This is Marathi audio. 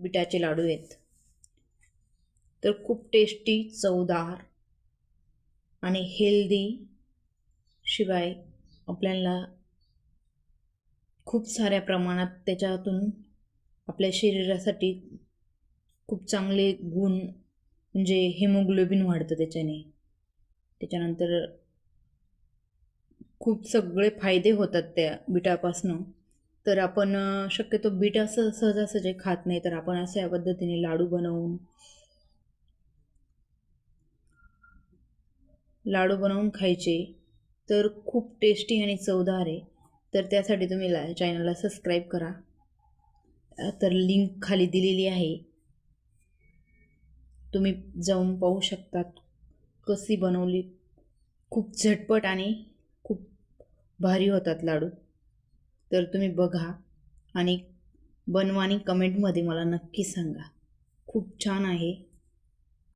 बिटाचे लाडू आहेत. तर खूप टेस्टी, चवदार आणि हेल्दी, शिवाय आपल्याला खूप साऱ्या प्रमाणात त्याच्यातून आपल्या शरीरासाठी खूप चांगले गुण म्हणजे हिमोग्लोबिन वाढतं त्याच्याने. त्याच्यानंतर खूप सगळे फायदे होतात त्या बिटापासनं. तर आपण शक्यतो बीट असं सहजासहजी खात नाही, तर आपण अशा पद्धतीने लाडू बनवून खायचे. तर खूप टेस्टी आणि चवदार आहे. तर त्यासाठी तुम्ही चॅनलला सबस्क्राईब करा. तर लिंक खाली दिलेली आहे, तुम्ही जाऊन पाहू शकतात कशी बनवली. खूप झटपट आणि खूप भारी होतात लाडू. तर तुम्ही बघा आणि बनवा आणि कमेंटमध्ये मला नक्की सांगा. खूप छान आहे.